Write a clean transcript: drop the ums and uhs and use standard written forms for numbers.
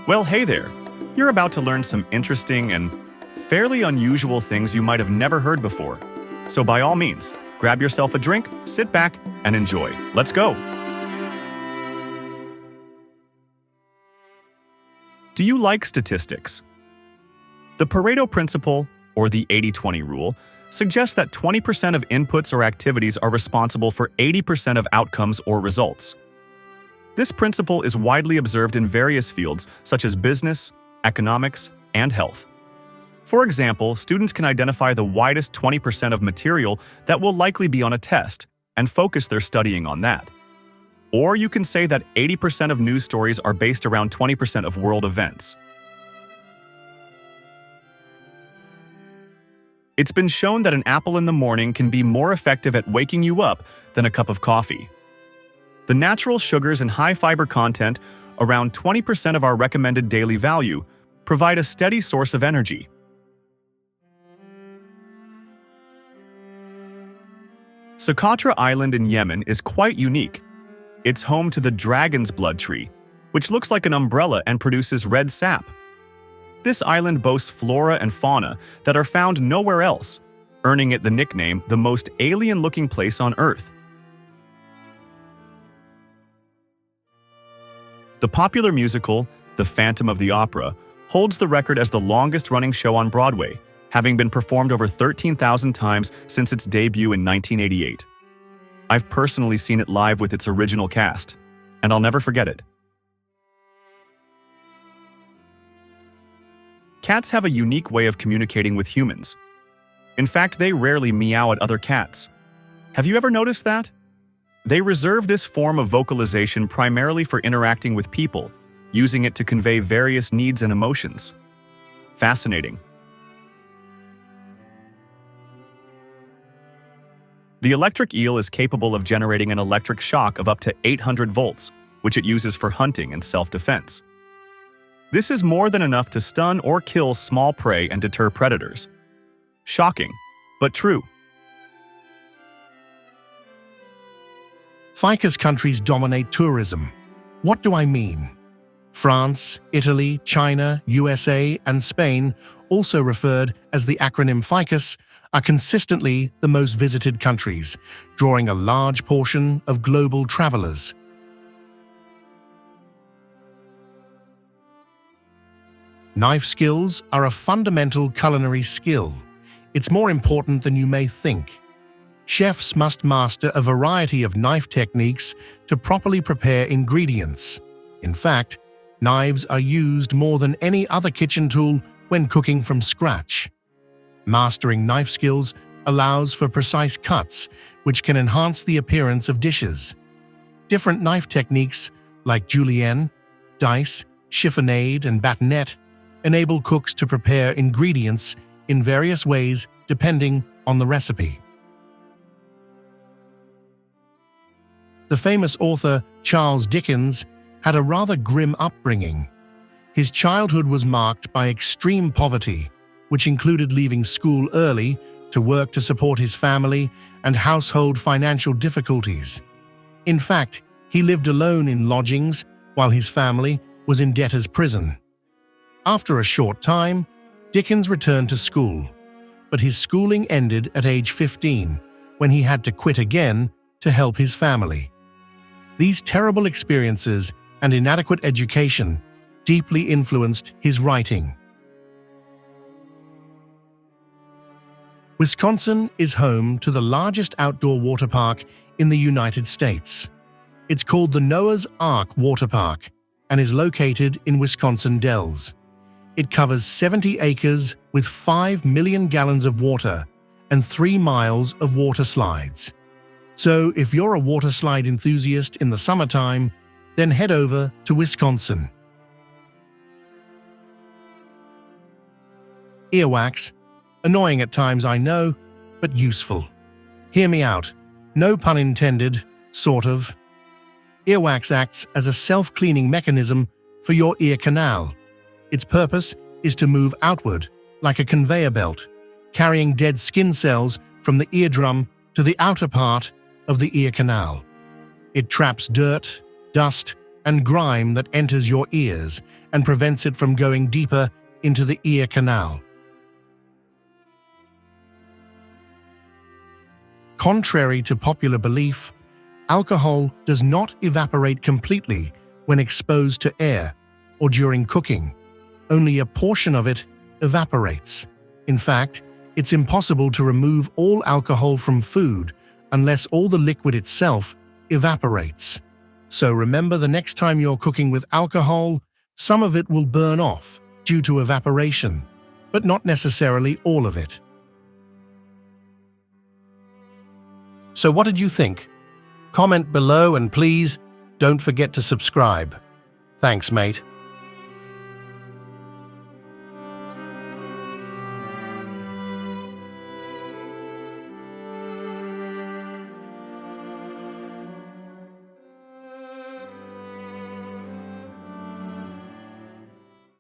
Well, hey there. You're about to learn some interesting and fairly unusual things you might have never heard before. So by all means, grab yourself a drink, sit back, and enjoy. Let's go. Do you like statistics? The Pareto principle, or the 80-20 rule, suggests that 20% of inputs or activities are responsible for 80% of outcomes or results. This principle is widely observed in various fields such as business, economics, and health. For example, students can identify the widest 20% of material that will likely be on a test and focus their studying on that. Or you can say that 80% of news stories are based around 20% of world events. It's been shown that an apple in the morning can be more effective at waking you up than a cup of coffee. The natural sugars and high-fiber content, around 20% of our recommended daily value, provide a steady source of energy. Socotra Island in Yemen is quite unique. It's home to the dragon's blood tree, which looks like an umbrella and produces red sap. This island boasts flora and fauna that are found nowhere else, earning it the nickname the most alien-looking place on Earth. The popular musical, The Phantom of the Opera, holds the record as the longest-running show on Broadway, having been performed over 13,000 times since its debut in 1988. I've personally seen it live with its original cast, and I'll never forget it. Cats have a unique way of communicating with humans. In fact, they rarely meow at other cats. Have you ever noticed that? They reserve this form of vocalization primarily for interacting with people, using it to convey various needs and emotions. Fascinating. The electric eel is capable of generating an electric shock of up to 800 volts, which it uses for hunting and self-defense. This is more than enough to stun or kill small prey and deter predators. Shocking, but true. Ficus countries dominate tourism. What do I mean? France, Italy, China, USA, and Spain, also referred as the acronym Ficus, are consistently the most visited countries, drawing a large portion of global travelers. Knife skills are a fundamental culinary skill. It's more important than you may think. Chefs must master a variety of knife techniques to properly prepare ingredients. In fact, knives are used more than any other kitchen tool when cooking from scratch. Mastering knife skills allows for precise cuts, which can enhance the appearance of dishes. Different knife techniques, like julienne, dice, chiffonade, and batonette, enable cooks to prepare ingredients in various ways depending on the recipe. The famous author Charles Dickens had a rather grim upbringing. His childhood was marked by extreme poverty, which included leaving school early to work to support his family and household financial difficulties. In fact, he lived alone in lodgings while his family was in debtor's prison. After a short time, Dickens returned to school, but his schooling ended at age 15, when he had to quit again to help his family. These terrible experiences and inadequate education deeply influenced his writing. Wisconsin is home to the largest outdoor water park in the United States. It's called the Noah's Ark Water Park and is located in Wisconsin Dells. It covers 70 acres with 5 million gallons of water and 3 miles of water slides. So if you're a water slide enthusiast in the summertime, then head over to Wisconsin. Earwax. Annoying at times, I know, but useful. Hear me out. No pun intended, sort of. Earwax acts as a self-cleaning mechanism for your ear canal. Its purpose is to move outward, like a conveyor belt, carrying dead skin cells from the eardrum to the outer part of the ear canal. It traps dirt, dust, and grime that enters your ears and prevents it from going deeper into the ear canal. Contrary to popular belief, alcohol does not evaporate completely when exposed to air or during cooking. Only a portion of it evaporates. In fact, it's impossible to remove all alcohol from food unless all the liquid itself evaporates. So remember, the next time you're cooking with alcohol, some of it will burn off due to evaporation, but not necessarily all of it. So what did you think? Comment below and please don't forget to subscribe. Thanks, mate.